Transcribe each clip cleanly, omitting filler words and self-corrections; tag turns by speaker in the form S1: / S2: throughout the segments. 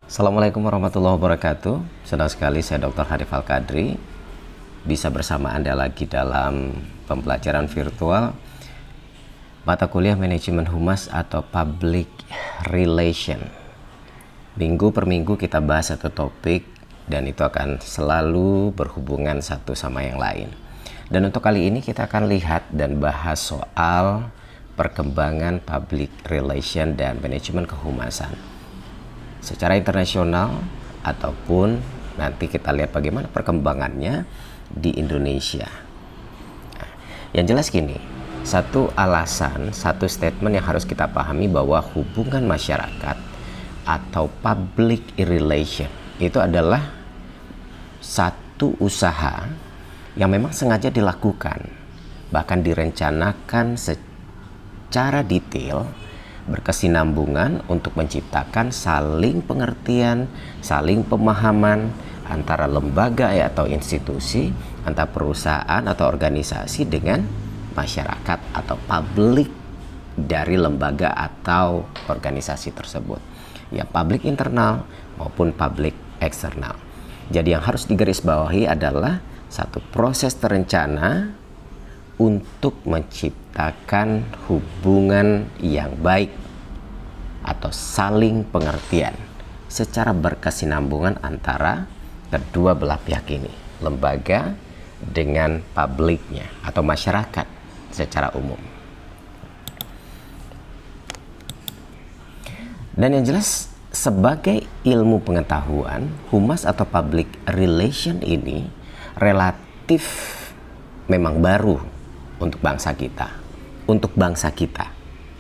S1: Assalamualaikum warahmatullahi wabarakatuh. Senang sekali saya Dr. Harif Al-Qadri bisa bersama Anda lagi dalam pembelajaran virtual mata kuliah manajemen humas atau public relation. Minggu per minggu kita bahas satu topik dan itu akan selalu berhubungan satu sama yang lain. Dan untuk kali ini kita akan lihat dan bahas soal perkembangan public relation dan manajemen kehumasan secara internasional ataupun nanti kita lihat bagaimana perkembangannya di Indonesia. Nah, yang jelas gini, satu alasan, satu statement yang harus kita pahami bahwa hubungan masyarakat atau public relation itu adalah satu usaha yang memang sengaja dilakukan, bahkan direncanakan secara detail, berkesinambungan untuk menciptakan saling pengertian, saling pemahaman antara lembaga atau institusi, antara perusahaan atau organisasi dengan masyarakat atau publik dari lembaga atau organisasi tersebut. Ya, publik internal maupun publik eksternal. Jadi yang harus digarisbawahi adalah satu proses terencana untuk menciptakan hubungan yang baik atau saling pengertian secara berkesinambungan antara kedua belah pihak ini, lembaga dengan publiknya atau masyarakat secara umum. Dan yang jelas sebagai ilmu pengetahuan, humas atau public relation ini relatif memang baru untuk bangsa kita,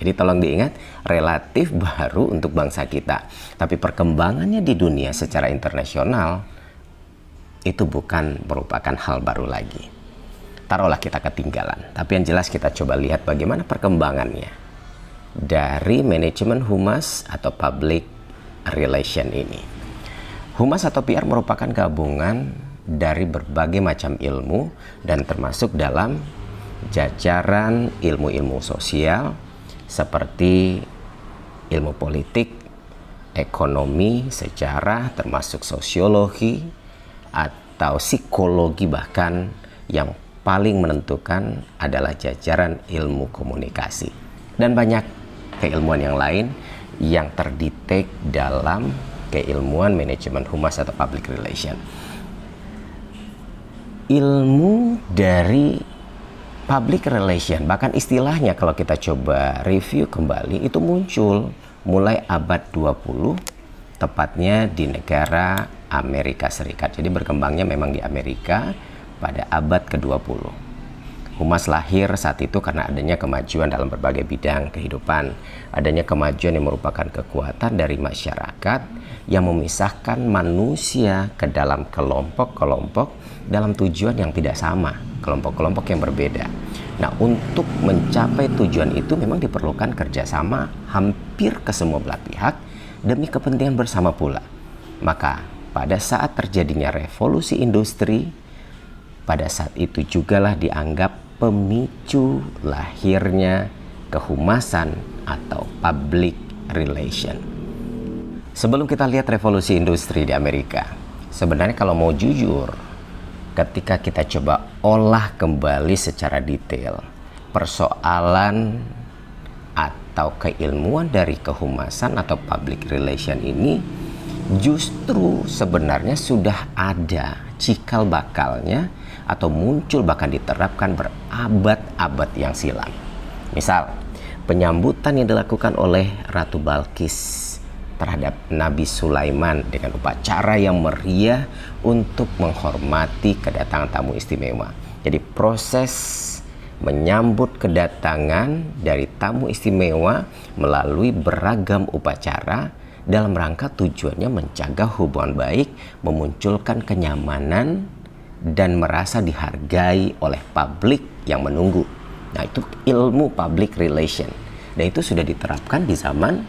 S1: Jadi tolong diingat, relatif baru untuk bangsa kita. Tapi perkembangannya di dunia secara internasional itu bukan merupakan hal baru lagi. Taruhlah kita ketinggalan, tapi yang jelas kita coba lihat bagaimana perkembangannya dari manajemen humas atau public relation ini. Humas atau PR merupakan gabungan dari berbagai macam ilmu dan termasuk dalam jajaran ilmu-ilmu sosial seperti ilmu politik, ekonomi, sejarah, termasuk sosiologi atau psikologi, bahkan yang paling menentukan adalah jajaran ilmu komunikasi dan banyak keilmuan yang lain yang terdetek dalam keilmuan manajemen humas atau public relation. Ilmu dari public relation, bahkan istilahnya kalau kita coba review kembali, itu muncul mulai abad 20, tepatnya di negara Amerika Serikat. Jadi berkembangnya memang di Amerika pada abad ke-20. Humas lahir saat itu karena adanya kemajuan dalam berbagai bidang kehidupan, adanya kemajuan yang merupakan kekuatan dari masyarakat yang memisahkan manusia ke dalam kelompok-kelompok dalam tujuan yang tidak sama, kelompok-kelompok yang berbeda. Nah, untuk mencapai tujuan itu memang diperlukan kerjasama hampir ke semua belah pihak demi kepentingan bersama pula. Maka pada saat terjadinya revolusi industri, pada saat itu jugalah dianggap pemicu lahirnya kehumasan atau public relation. Sebelum kita lihat revolusi industri di Amerika, sebenarnya kalau mau jujur, ketika kita coba olah kembali secara detail persoalan atau keilmuan dari kehumasan atau public relation ini, justru sebenarnya sudah ada cikal bakalnya atau muncul bahkan diterapkan berabad-abad yang silam. Misal, penyambutan yang dilakukan oleh Ratu Balkis terhadap Nabi Sulaiman dengan upacara yang meriah untuk menghormati kedatangan tamu istimewa. Jadi proses menyambut kedatangan dari tamu istimewa melalui beragam upacara dalam rangka tujuannya menjaga hubungan baik, memunculkan kenyamanan dan merasa dihargai oleh publik yang menunggu. Nah, itu ilmu public relation. Dan itu sudah diterapkan di zaman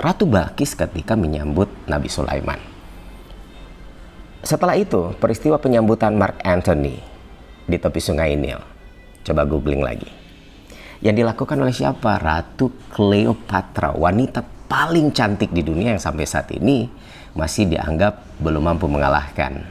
S1: Ratu Balkis ketika menyambut Nabi Sulaiman. Setelah itu, peristiwa penyambutan Mark Antony di tepi sungai Nil. Coba googling lagi. Yang dilakukan oleh siapa? Ratu Cleopatra, wanita paling cantik di dunia yang sampai saat ini masih dianggap belum mampu mengalahkan.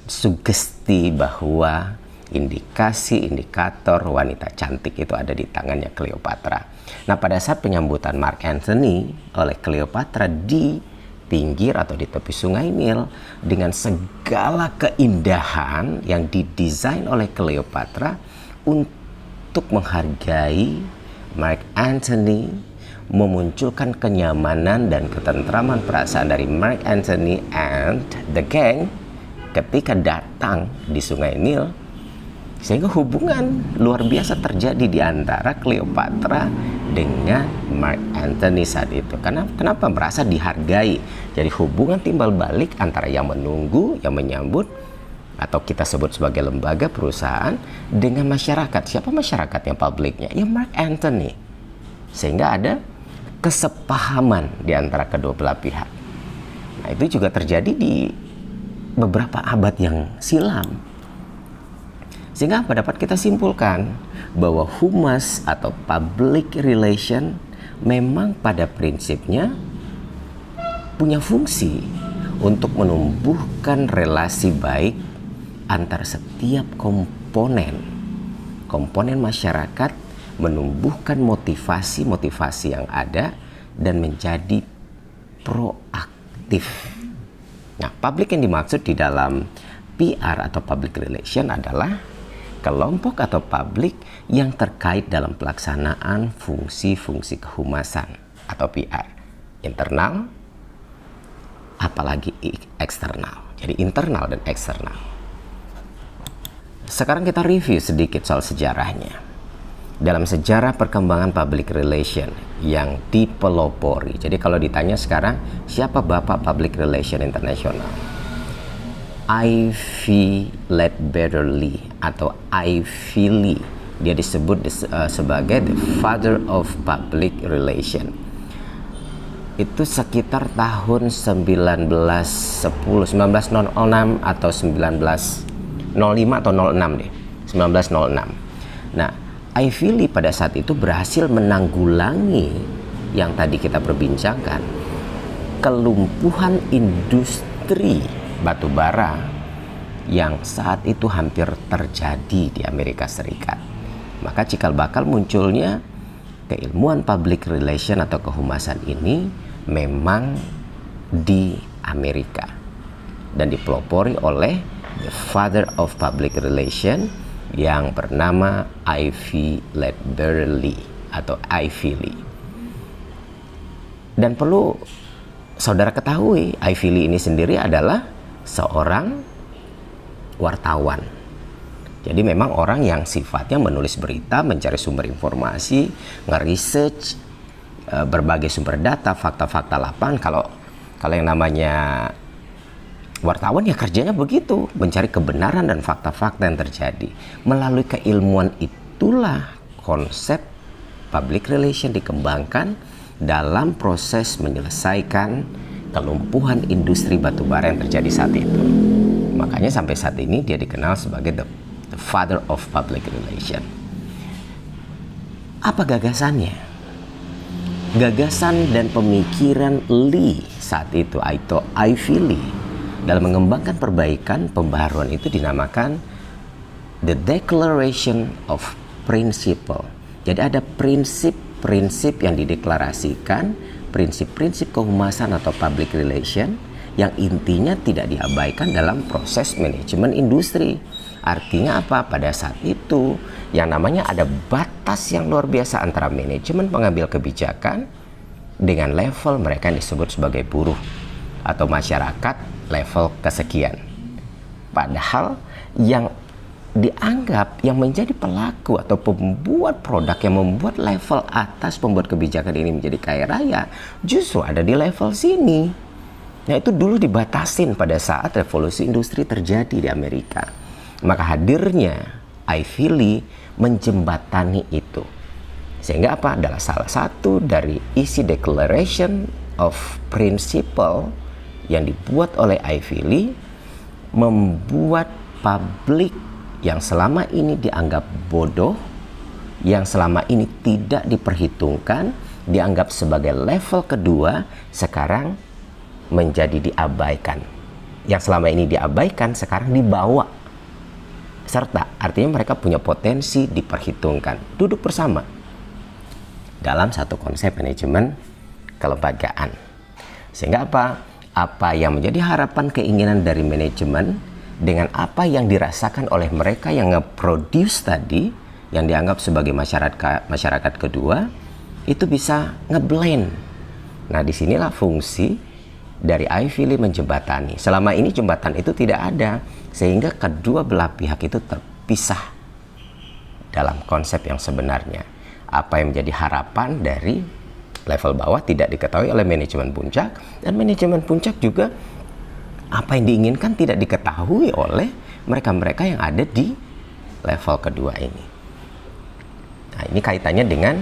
S1: Sugesti bahwa indikator wanita cantik itu ada di tangannya Cleopatra. Nah, pada saat penyambutan Mark Antony oleh Cleopatra di pinggir atau di tepi sungai Nil dengan segala keindahan yang didesain oleh Cleopatra untuk menghargai Mark Antony, memunculkan kenyamanan dan ketentraman perasaan dari Mark Antony and the gang ketika datang di sungai Nil, sehingga hubungan luar biasa terjadi di antara Cleopatra dengan Mark Antony saat itu. Kenapa merasa dihargai? Jadi hubungan timbal balik antara yang menunggu, yang menyambut, atau kita sebut sebagai lembaga perusahaan dengan masyarakat. Siapa masyarakat yang publiknya? Ya Mark Antony. Sehingga ada kesepahaman di antara kedua belah pihak. Nah, itu juga terjadi di beberapa abad yang silam. Sehingga apa dapat kita simpulkan bahwa humas atau public relation memang pada prinsipnya punya fungsi untuk menumbuhkan relasi baik antara setiap komponen masyarakat, menumbuhkan motivasi yang ada dan menjadi proaktif. Nah, publik yang dimaksud di dalam PR atau public relation adalah kelompok atau publik yang terkait dalam pelaksanaan fungsi-fungsi kehumasan atau PR internal apalagi eksternal. Jadi internal dan eksternal. Sekarang kita review sedikit soal sejarahnya. Dalam sejarah perkembangan public relation yang dipelopori. Jadi kalau ditanya sekarang siapa bapak public relation internasional? Ivy Ledbetter-Lee atau Ivy Lee. Dia disebut sebagai the father of public relation. Itu sekitar tahun 1906 atau 1905 atau 06 deh. 1906. Nah, Ivy Lee pada saat itu berhasil menanggulangi yang tadi kita perbincangkan, kelumpuhan industri batu bara yang saat itu hampir terjadi di Amerika Serikat. Maka cikal bakal munculnya keilmuan public relation atau kehumasan ini memang di Amerika dan dipelopori oleh the father of public relation yang bernama Ivy Ledbetter-Lee atau Ivy Lee. Dan perlu saudara ketahui, Ivy Lee ini sendiri adalah seorang wartawan. Jadi memang orang yang sifatnya menulis berita, mencari sumber informasi, nge-research berbagai sumber data, fakta-fakta lapangan. Kalau yang namanya wartawan ya kerjanya begitu, mencari kebenaran dan fakta-fakta yang terjadi. Melalui keilmuan itulah konsep public relation dikembangkan dalam proses menyelesaikan kelumpuhan industri batubara yang terjadi saat itu. Makanya sampai saat ini dia dikenal sebagai the father of public relation. Apa gagasannya? Gagasan dan pemikiran Lee saat itu, Ivy Lee, dalam mengembangkan perbaikan pembaharuan itu dinamakan the Declaration of Principle. Jadi ada prinsip-prinsip yang dideklarasikan, prinsip-prinsip kehumasan atau public relation yang intinya tidak diabaikan dalam proses manajemen industri. Artinya apa? Pada saat itu yang namanya ada batas yang luar biasa antara manajemen pengambil kebijakan dengan level mereka yang disebut sebagai buruh atau masyarakat level kesekian. Padahal yang dianggap yang menjadi pelaku atau pembuat produk yang membuat level atas pembuat kebijakan ini menjadi kaya raya justru ada di level sini. Nah, itu dulu dibatasin pada saat revolusi industri terjadi di Amerika. Maka hadirnya Ivy Lee menjembatani itu. Sehingga apa? Adalah salah satu dari isi Declaration of Principle yang dibuat oleh Ivy Lee, membuat publik yang selama ini dianggap bodoh, yang selama ini tidak diperhitungkan, dianggap sebagai level kedua sekarang menjadi diabaikan. Yang selama ini diabaikan sekarang dibawa serta, artinya mereka punya potensi diperhitungkan, duduk bersama dalam satu konsep manajemen kelembagaan. Sehingga apa yang menjadi harapan keinginan dari manajemen dengan apa yang dirasakan oleh mereka yang nge-produce tadi, yang dianggap sebagai masyarakat kedua, itu bisa ngeblend. Nah, disinilah fungsi dari Ivy Lee menjembatani. Selama ini jembatan itu tidak ada, sehingga kedua belah pihak itu terpisah dalam konsep yang sebenarnya. Apa yang menjadi harapan dari level bawah tidak diketahui oleh manajemen puncak, dan manajemen puncak juga apa yang diinginkan tidak diketahui oleh mereka-mereka yang ada di level kedua ini. Nah, ini kaitannya dengan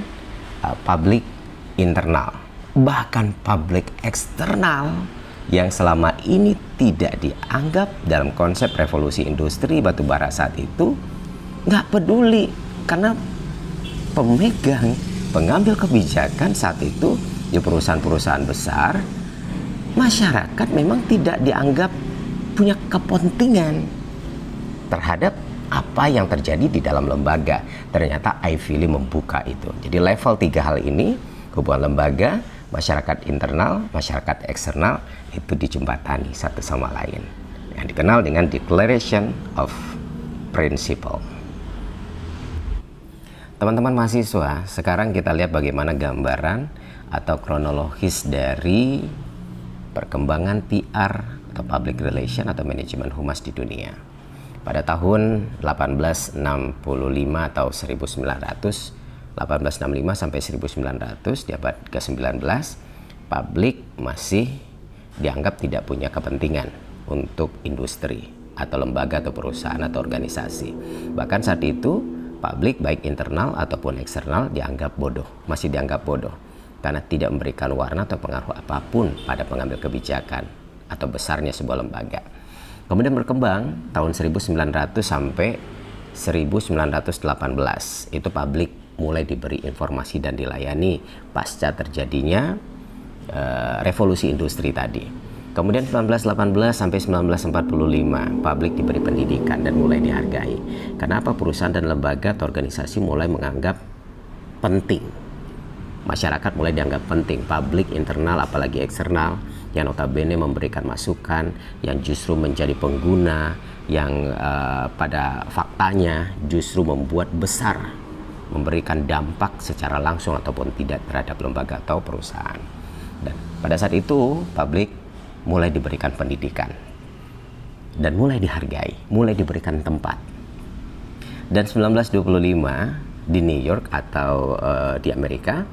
S1: publik internal, bahkan publik eksternal yang selama ini tidak dianggap dalam konsep revolusi industri batubara saat itu, nggak peduli karena pengambil kebijakan saat itu di perusahaan-perusahaan besar, masyarakat memang tidak dianggap punya kepentingan terhadap apa yang terjadi di dalam lembaga. Ternyata Ivy Lee membuka itu. Jadi level 3 hal ini, hubungan lembaga, masyarakat internal, masyarakat eksternal, itu dijembatani satu sama lain, yang dikenal dengan Declaration of Principle. Teman-teman mahasiswa, sekarang kita lihat bagaimana gambaran atau kronologis dari perkembangan PR atau Public Relation atau manajemen humas di dunia. Pada tahun 1865 atau 1865 sampai 1900, di abad ke-19, publik masih dianggap tidak punya kepentingan untuk industri atau lembaga atau perusahaan atau organisasi. Bahkan saat itu publik baik internal ataupun eksternal dianggap bodoh, masih dianggap bodoh karena tidak memberikan warna atau pengaruh apapun pada pengambil kebijakan atau besarnya sebuah lembaga. Kemudian berkembang tahun 1900 sampai 1918, itu publik mulai diberi informasi dan dilayani pasca terjadinya revolusi industri tadi. Kemudian 1918 sampai 1945, publik diberi pendidikan dan mulai dihargai. Kenapa perusahaan dan lembaga atau organisasi mulai menganggap penting? Masyarakat mulai dianggap penting, publik internal apalagi eksternal, yang notabene memberikan masukan, yang justru menjadi pengguna, yang pada faktanya justru membuat besar, memberikan dampak secara langsung ataupun tidak terhadap lembaga atau perusahaan. Dan pada saat itu publik mulai diberikan pendidikan dan mulai dihargai, mulai diberikan tempat. Dan 1925 di New York atau di Amerika,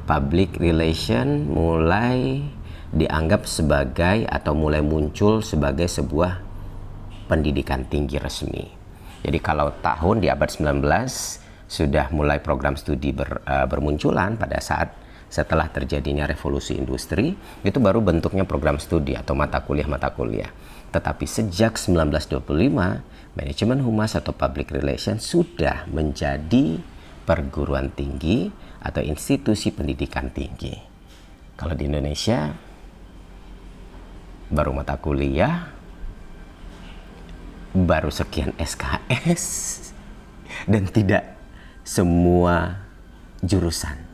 S1: public relation mulai dianggap sebagai atau mulai muncul sebagai sebuah pendidikan tinggi resmi. Jadi kalau tahun di abad 19 sudah mulai program studi bermunculan pada saat setelah terjadinya revolusi industri, itu baru bentuknya program studi atau mata kuliah. Tetapi sejak 1925, manajemen humas atau public relations sudah menjadi perguruan tinggi atau institusi pendidikan tinggi. Kalau di Indonesia, baru mata kuliah, baru sekian SKS, dan tidak semua jurusan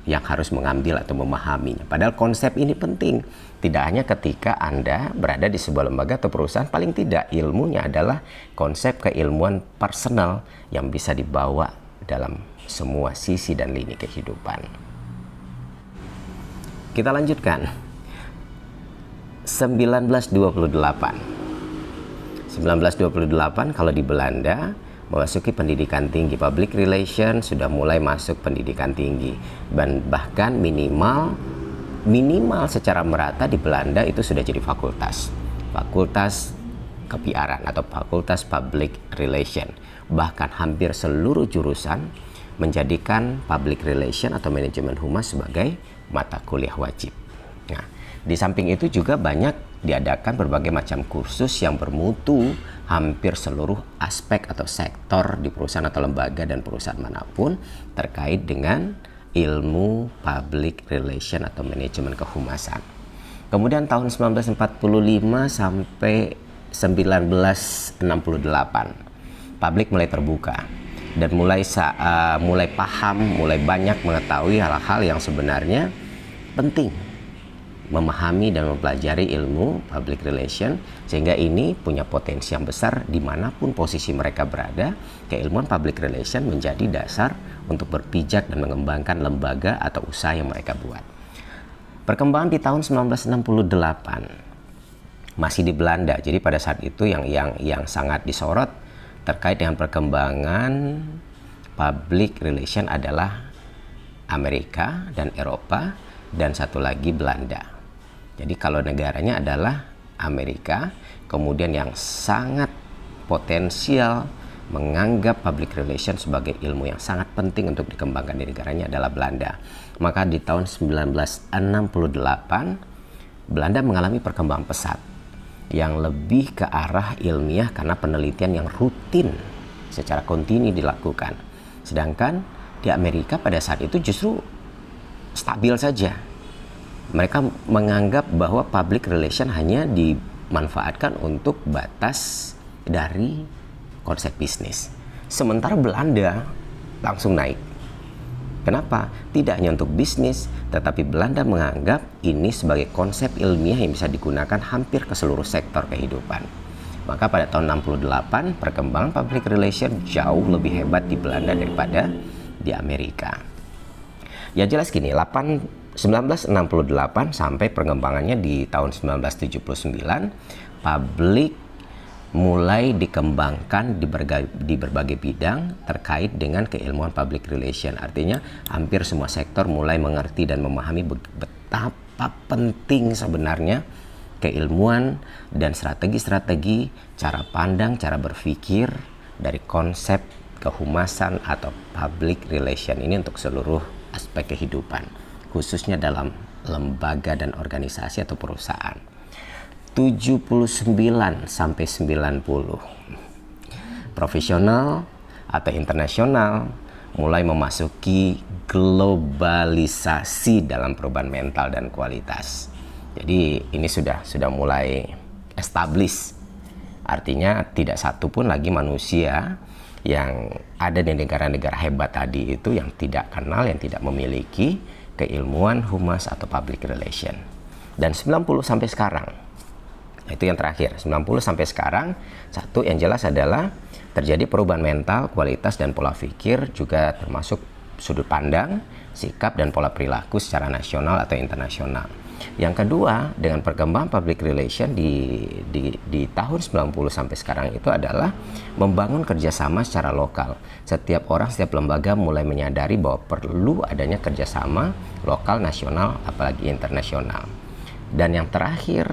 S1: yang harus mengambil atau memahaminya. Padahal konsep ini penting. Tidak hanya ketika Anda berada di sebuah lembaga atau perusahaan, paling tidak ilmunya adalah konsep keilmuan personal yang bisa dibawa dalam semua sisi dan lini kehidupan. Kita lanjutkan. 1928 kalau di Belanda memasuki pendidikan tinggi, public relation sudah mulai masuk pendidikan tinggi, dan bahkan minimal secara merata di Belanda itu sudah jadi fakultas ke-PR-an atau fakultas public relation. Bahkan hampir seluruh jurusan menjadikan public relation atau manajemen humas sebagai mata kuliah wajib. Nah, di samping itu juga banyak diadakan berbagai macam kursus yang bermutu hampir seluruh aspek atau sektor di perusahaan atau lembaga dan perusahaan manapun terkait dengan ilmu public relation atau manajemen kehumasan. Kemudian tahun 1945 sampai 1968, publik mulai terbuka dan mulai paham, mulai banyak mengetahui hal-hal yang sebenarnya penting, memahami dan mempelajari ilmu public relation, sehingga ini punya potensi yang besar dimanapun posisi mereka berada. Keilmuan public relation menjadi dasar untuk berpijak dan mengembangkan lembaga atau usaha yang mereka buat. Perkembangan di tahun 1968 masih di Belanda. Jadi pada saat itu yang sangat disorot terkait dengan perkembangan public relation adalah Amerika dan Eropa, dan satu lagi Belanda. Jadi kalau negaranya adalah Amerika, kemudian yang sangat potensial menganggap public relation sebagai ilmu yang sangat penting untuk dikembangkan di negaranya adalah Belanda. Maka di tahun 1968 Belanda mengalami perkembangan pesat yang lebih ke arah ilmiah karena penelitian yang rutin secara kontinu dilakukan. Sedangkan di Amerika pada saat itu justru stabil saja. Mereka menganggap bahwa public relation hanya dimanfaatkan untuk batas dari konsep bisnis. Sementara Belanda langsung naik. Kenapa? Tidak hanya untuk bisnis, tetapi Belanda menganggap ini sebagai konsep ilmiah yang bisa digunakan hampir ke seluruh sektor kehidupan. Maka pada tahun 68, perkembangan public relation jauh lebih hebat di Belanda daripada di Amerika. Ya jelas gini, 1968 sampai perkembangannya di tahun 1979, publik mulai dikembangkan di berbagai bidang terkait dengan keilmuan public relation. Artinya hampir semua sektor mulai mengerti dan memahami betapa penting sebenarnya keilmuan dan strategi-strategi, cara pandang, cara berpikir dari konsep kehumasan atau public relation ini untuk seluruh aspek kehidupan, khususnya dalam lembaga dan organisasi atau perusahaan. 79 sampai 90 profesional atau internasional mulai memasuki globalisasi dalam perubahan mental dan kualitas. Jadi ini sudah mulai established. Artinya tidak satu pun lagi manusia yang ada di negara-negara hebat tadi itu yang tidak kenal, yang tidak memiliki keilmuan humas atau public relation. Dan 90 sampai sekarang, itu yang terakhir, 90 sampai sekarang, satu yang jelas adalah terjadi perubahan mental, kualitas dan pola pikir, juga termasuk sudut pandang, sikap dan pola perilaku secara nasional atau internasional. Yang kedua, dengan perkembangan public relation di tahun 90 sampai sekarang itu adalah membangun kerjasama secara lokal. Setiap orang, setiap lembaga mulai menyadari bahwa perlu adanya kerjasama lokal, nasional, apalagi internasional. Dan yang terakhir,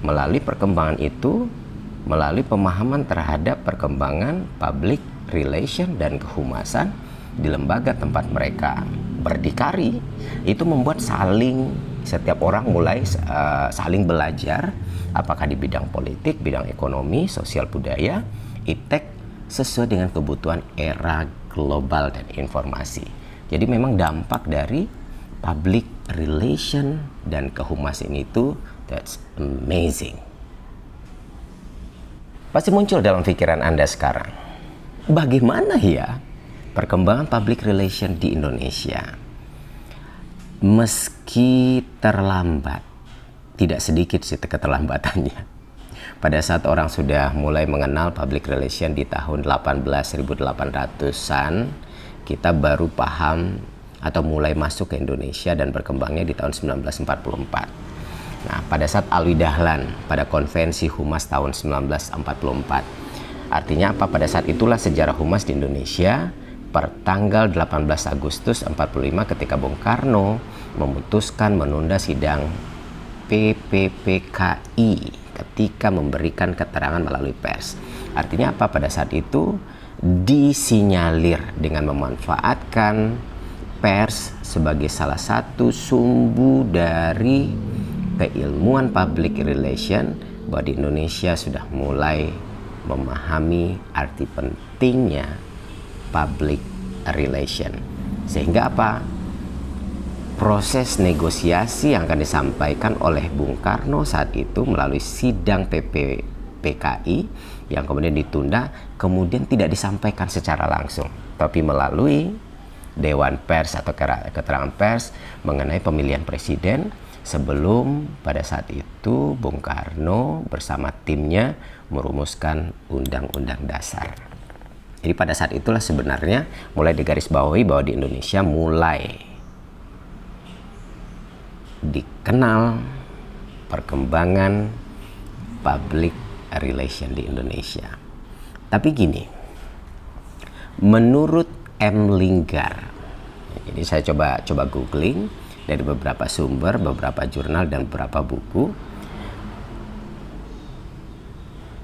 S1: melalui perkembangan itu, melalui pemahaman terhadap perkembangan public relation dan kehumasan di lembaga tempat mereka berdikari, itu membuat setiap orang mulai saling belajar, apakah di bidang politik, bidang ekonomi, sosial budaya, iptek, sesuai dengan kebutuhan era global dan informasi. Jadi memang dampak dari public relation dan kehumasan itu, that's amazing. Pasti muncul dalam pikiran Anda sekarang, bagaimana ya perkembangan public relation di Indonesia? Meski terlambat, tidak sedikit sih keterlambatannya. Pada saat orang sudah mulai mengenal public relation di tahun 18.800-an, kita baru paham atau mulai masuk ke Indonesia dan berkembangnya di tahun 1944. Nah, pada saat Alwi Dahlan pada konvensi Humas tahun 1944. Artinya apa? Pada saat itulah sejarah humas di Indonesia per tanggal 18 Agustus 45 ketika Bung Karno memutuskan menunda sidang PPPKI ketika memberikan keterangan melalui pers. Artinya apa? Pada saat itu disinyalir dengan memanfaatkan pers sebagai salah satu sumbu dari keilmuan public relation bahwa di Indonesia sudah mulai memahami arti pentingnya public relation. Sehingga apa? proses negosiasi yang akan disampaikan oleh Bung Karno saat itu melalui sidang PKI yang kemudian ditunda, kemudian tidak disampaikan secara langsung, tapi melalui Dewan Pers atau keterangan pers mengenai pemilihan presiden sebelum pada saat itu Bung Karno bersama timnya merumuskan Undang-Undang Dasar. Jadi pada saat itulah sebenarnya mulai digarisbawahi bahwa di Indonesia mulai dikenal perkembangan public relation di Indonesia. Tapi gini, menurut M. Linggar, jadi saya coba googling dari beberapa sumber, beberapa jurnal dan beberapa buku.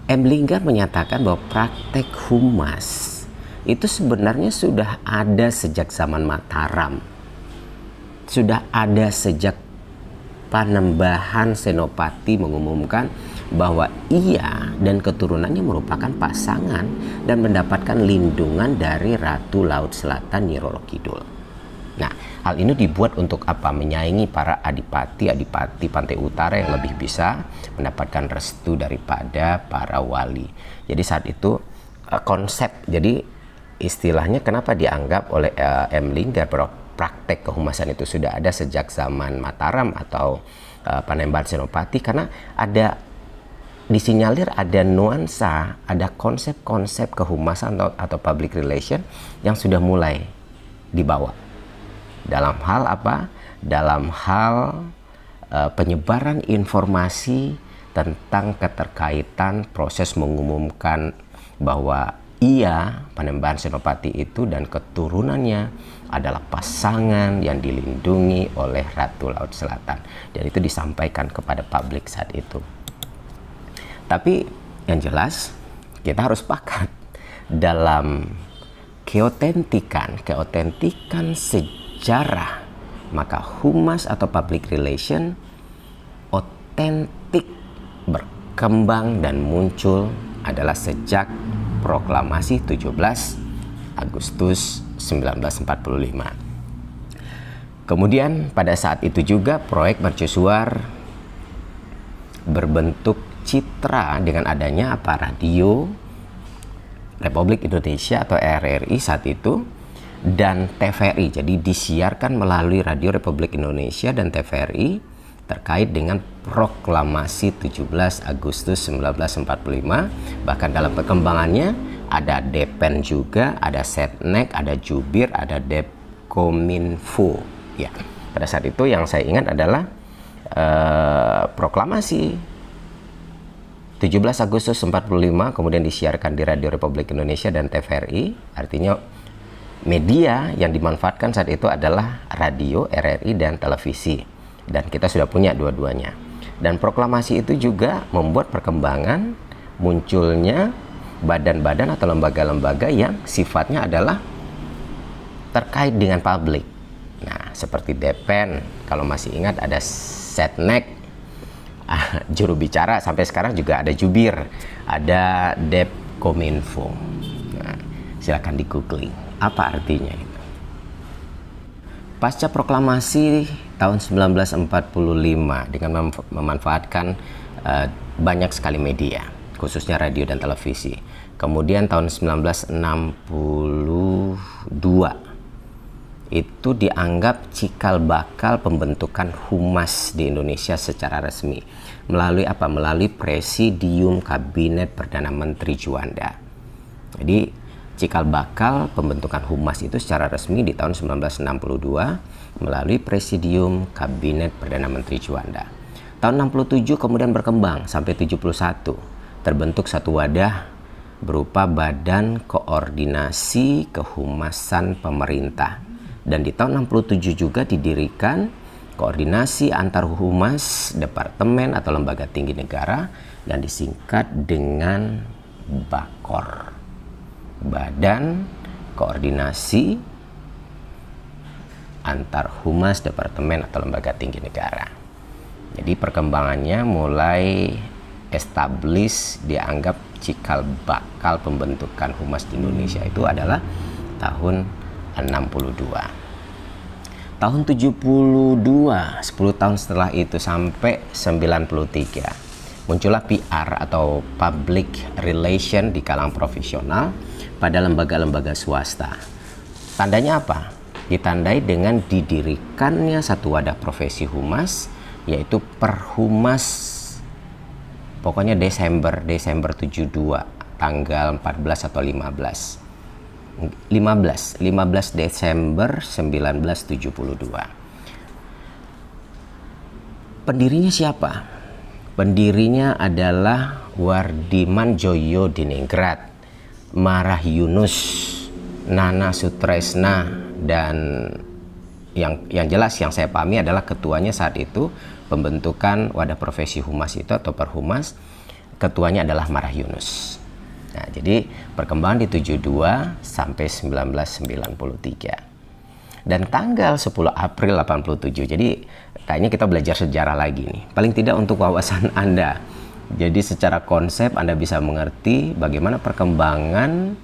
S1: M. Linggar menyatakan bahwa praktek humas itu sebenarnya sudah ada sejak zaman Mataram, sudah ada sejak Panembahan Senopati mengumumkan bahwa ia dan keturunannya merupakan pasangan dan mendapatkan lindungan dari Ratu Laut Selatan Nyi Roro Kidul. Nah, hal ini dibuat untuk apa? Menyaingi para adipati Pantai Utara yang lebih bisa mendapatkan restu daripada para wali. Jadi saat itu konsep, jadi istilahnya kenapa dianggap oleh M. Linggar praktek kehumasan itu sudah ada sejak zaman Mataram atau Panembahan Senopati, karena ada disinyalir ada nuansa, ada konsep-konsep kehumasan atau public relation yang sudah mulai dibawa. Dalam hal apa? Dalam hal penyebaran informasi tentang keterkaitan proses mengumumkan bahwa ia, Panembahan Senopati itu dan keturunannya adalah pasangan yang dilindungi oleh Ratu Laut Selatan. Dan itu disampaikan kepada publik saat itu. Tapi yang jelas kita harus sepakat dalam keotentikan sejarah, maka humas atau public relation otentik berkembang dan muncul adalah sejak proklamasi 17 Agustus 1945. Kemudian pada saat itu juga proyek mercusuar berbentuk citra dengan adanya apa? Radio Republik Indonesia atau RRI saat itu dan TVRI. Jadi disiarkan melalui Radio Republik Indonesia dan TVRI terkait dengan proklamasi 17 Agustus 1945. Bahkan dalam perkembangannya ada Depen juga, ada Setnek, ada Jubir, ada Depkominfo. Ya, pada saat itu yang saya ingat adalah proklamasi 17 Agustus 45 kemudian disiarkan di Radio Republik Indonesia dan TVRI. Artinya media yang dimanfaatkan saat itu adalah radio, RRI, dan televisi. Dan kita sudah punya dua-duanya. Dan proklamasi itu juga membuat perkembangan munculnya badan-badan atau lembaga-lembaga yang sifatnya adalah terkait dengan publik. Nah, seperti Depen, kalau masih ingat ada Setnek, juru bicara, sampai sekarang juga ada Jubir, ada Depkominfo. Nah, silakan di googling apa artinya itu. Pasca proklamasi tahun 1945 dengan memanfaatkan banyak sekali media, khususnya radio dan televisi. Kemudian tahun 1962 itu dianggap cikal bakal pembentukan humas di Indonesia secara resmi. Melalui apa? Melalui Presidium Kabinet Perdana Menteri Juanda. Jadi cikal bakal pembentukan humas itu secara resmi di tahun 1962 melalui Presidium Kabinet Perdana Menteri Juanda. Tahun 67 kemudian berkembang sampai 71. Terbentuk satu wadah berupa Badan Koordinasi Kehumasan Pemerintah. Dan di tahun 67 juga didirikan koordinasi antar humas, departemen atau lembaga tinggi negara yang disingkat dengan BAKOR. Badan Koordinasi Antar Humas, Departemen atau Lembaga Tinggi Negara. Jadi perkembangannya mulai establish, dianggap cikal bakal pembentukan humas di Indonesia itu adalah tahun 62. tahun 72, 10 tahun setelah itu sampai 93, muncullah PR atau Public Relation di kalangan profesional pada lembaga-lembaga swasta. Tandanya apa? Ditandai dengan didirikannya satu wadah profesi humas, yaitu Perhumas, pokoknya Desember 72, tanggal 14 atau 15 Desember 1972. Pendirinya siapa? Pendirinya adalah Wardiman Joyo Diningrat, Marah Yunus, Nana Sutresna, dan yang jelas yang saya pahami adalah ketuanya saat itu pembentukan wadah profesi humas itu atau Perhumas, ketuanya adalah Marah Yunus. Nah, jadi perkembangan di 72 sampai 1993. Dan tanggal 10 April 87. Jadi kayaknya kita belajar sejarah lagi nih. Paling tidak untuk wawasan Anda. Jadi secara konsep Anda bisa mengerti bagaimana perkembangan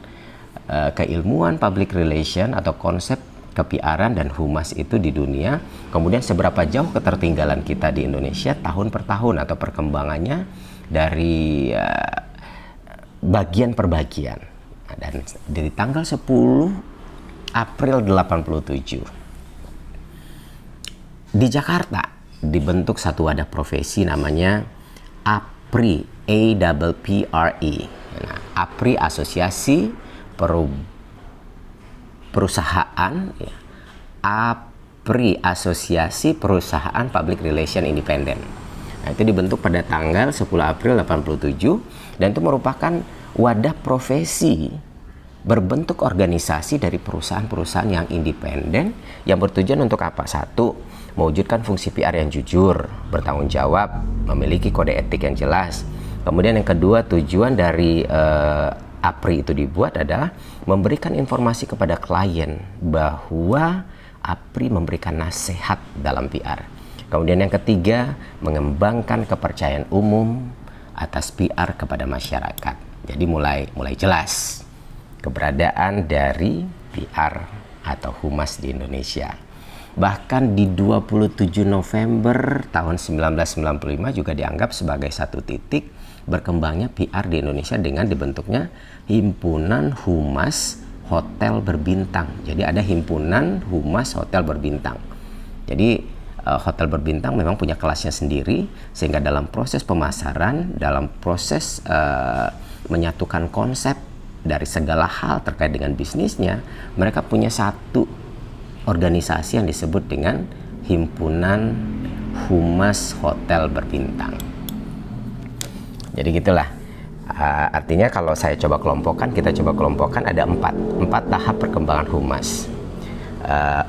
S1: keilmuan public relation atau konsep ke-PR-an dan humas itu di dunia. Kemudian seberapa jauh ketertinggalan kita di Indonesia tahun per tahun atau perkembangannya dari bagian per bagian. Nah, dan dari tanggal 10 April 87 di Jakarta dibentuk satu wadah profesi namanya APRI, APPRE. Nah, APRI Asosiasi Perusahaan, ya. APRI Asosiasi Perusahaan Public Relation Independen. Nah, itu dibentuk pada tanggal 10 April 87 dan itu merupakan wadah profesi berbentuk organisasi dari perusahaan-perusahaan yang independen yang bertujuan untuk apa? Satu, mewujudkan fungsi PR yang jujur, bertanggung jawab, memiliki kode etik yang jelas. Kemudian yang kedua, tujuan dari APRI itu dibuat adalah memberikan informasi kepada klien bahwa APRI memberikan nasihat dalam PR. Kemudian yang ketiga, mengembangkan kepercayaan umum atas PR kepada masyarakat. Jadi mulai jelas keberadaan dari PR atau humas di Indonesia. Bahkan di 27 November tahun 1995 juga dianggap sebagai satu titik berkembangnya PR di Indonesia dengan dibentuknya Himpunan Humas Hotel Berbintang. Jadi ada Himpunan Humas Hotel Berbintang. Jadi hotel berbintang memang punya kelasnya sendiri, sehingga dalam proses pemasaran, dalam proses menyatukan konsep dari segala hal terkait dengan bisnisnya, mereka punya satu organisasi yang disebut dengan Himpunan Humas Hotel Berbintang. Jadi gitulah. Artinya kalau saya coba kelompokkan, kita coba kelompokkan ada empat tahap perkembangan humas.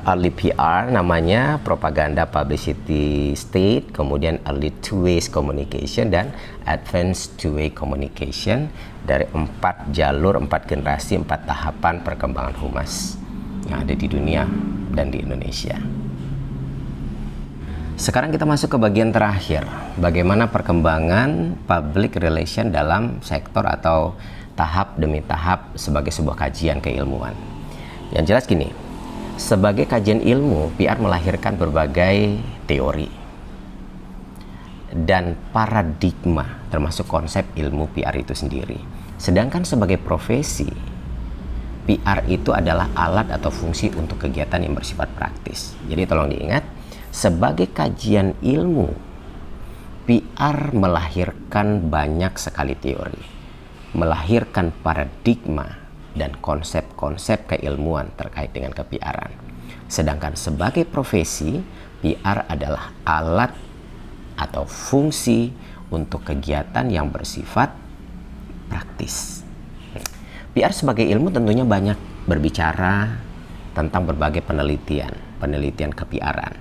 S1: Early PR namanya propaganda publicity state, kemudian early two-way communication dan advanced two-way communication, dari 4 jalur, 4 generasi, 4 tahapan perkembangan humas yang ada di dunia dan di Indonesia. Sekarang kita masuk ke bagian terakhir, bagaimana perkembangan public relation dalam sektor atau tahap demi tahap sebagai sebuah kajian keilmuan. Yang jelas gini, sebagai kajian ilmu, PR melahirkan berbagai teori dan paradigma termasuk konsep ilmu PR itu sendiri. Sedangkan sebagai profesi, PR itu adalah alat atau fungsi untuk kegiatan yang bersifat praktis. Jadi tolong diingat, sebagai kajian ilmu, PR melahirkan banyak sekali teori, melahirkan paradigma dan konsep-konsep keilmuan terkait dengan ke-PR-an. Sedangkan sebagai profesi, PR adalah alat atau fungsi untuk kegiatan yang bersifat praktis. PR sebagai ilmu tentunya banyak berbicara tentang berbagai penelitian ke-PR-an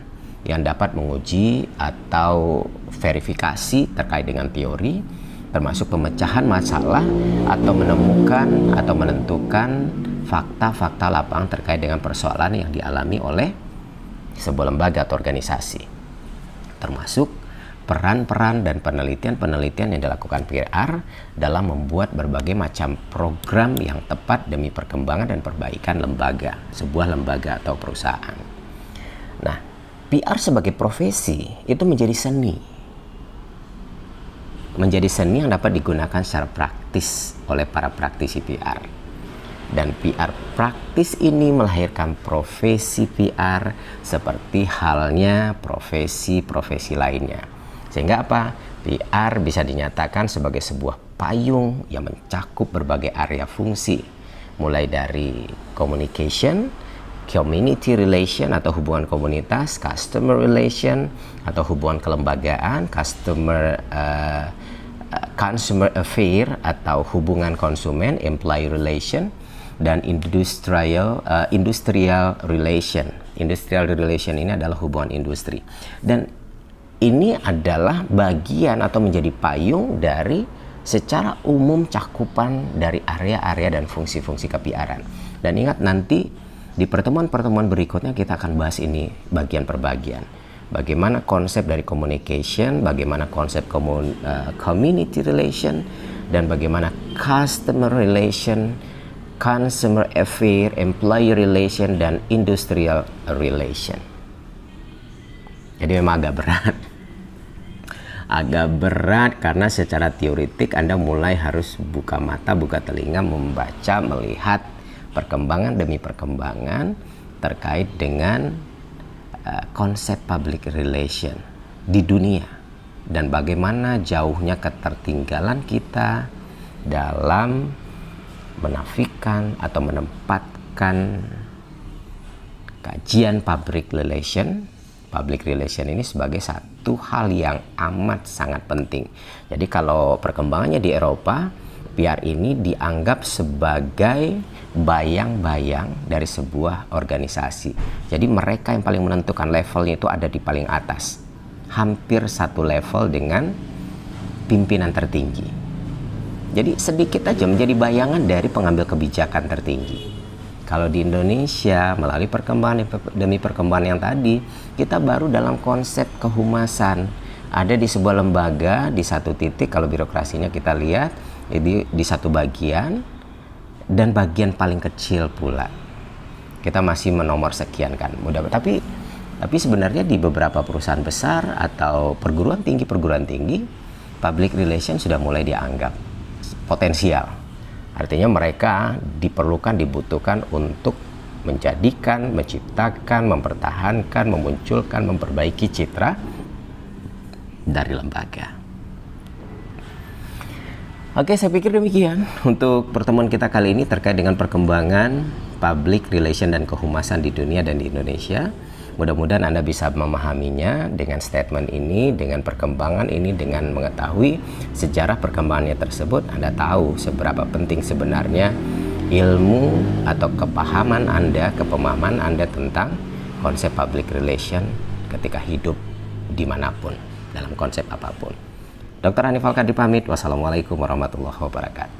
S1: yang dapat menguji atau verifikasi terkait dengan teori, termasuk pemecahan masalah atau menemukan atau menentukan fakta-fakta lapangan terkait dengan persoalan yang dialami oleh sebuah lembaga atau organisasi, termasuk peran-peran dan penelitian-penelitian yang dilakukan PR dalam membuat berbagai macam program yang tepat demi perkembangan dan perbaikan sebuah lembaga atau perusahaan. Nah, PR sebagai profesi itu menjadi seni. Menjadi seni yang dapat digunakan secara praktis oleh para praktisi PR. Dan PR praktis ini melahirkan profesi PR seperti halnya profesi-profesi lainnya. Sehingga apa? PR bisa dinyatakan sebagai sebuah payung yang mencakup berbagai area fungsi, mulai dari communication, community relation atau hubungan komunitas, customer relation atau hubungan kelembagaan, consumer affair atau hubungan konsumen, employee relation, dan industrial relation. Industrial relation ini adalah hubungan industri. Dan ini adalah bagian atau menjadi payung dari secara umum cakupan dari area-area dan fungsi-fungsi ke-PR-an. Dan ingat, nanti di pertemuan-pertemuan berikutnya kita akan bahas ini bagian per bagian. Bagaimana konsep dari communication, bagaimana konsep community relation, dan bagaimana customer relation, consumer affair, employee relation, dan industrial relation. Jadi memang agak berat. Agak berat karena secara teoretik Anda mulai harus buka mata, buka telinga, membaca, melihat perkembangan demi perkembangan terkait dengan konsep public relation di dunia dan bagaimana jauhnya ketertinggalan kita dalam menafikan atau menempatkan kajian public relation ini sebagai satu hal yang amat sangat penting. Jadi kalau perkembangannya di Eropa, PR ini dianggap sebagai bayang-bayang dari sebuah organisasi. Jadi mereka yang paling menentukan levelnya itu ada di paling atas, hampir satu level dengan pimpinan tertinggi. Jadi sedikit aja menjadi bayangan dari pengambil kebijakan tertinggi. Kalau di Indonesia, melalui perkembangan demi perkembangan yang tadi, kita baru dalam konsep kehumasan. Ada di sebuah lembaga, di satu titik, kalau birokrasinya kita lihat, di satu bagian, dan bagian paling kecil pula. Kita masih menomor sekian kan. Tapi sebenarnya di beberapa perusahaan besar atau perguruan tinggi, public relation sudah mulai dianggap potensial. Artinya mereka dibutuhkan untuk menjadikan, menciptakan, mempertahankan, memunculkan, memperbaiki citra dari lembaga. Oke, saya pikir demikian untuk pertemuan kita kali ini terkait dengan perkembangan public relation dan kehumasan di dunia dan di Indonesia. Mudah-mudahan Anda bisa memahaminya dengan statement ini, dengan perkembangan ini, dengan mengetahui sejarah perkembangannya tersebut. Anda tahu seberapa penting sebenarnya ilmu atau kepemahaman Anda tentang konsep public relation ketika hidup dimanapun, dalam konsep apapun. Dr. Hanif Al-Qadri pamit. Wassalamualaikum warahmatullahi wabarakatuh.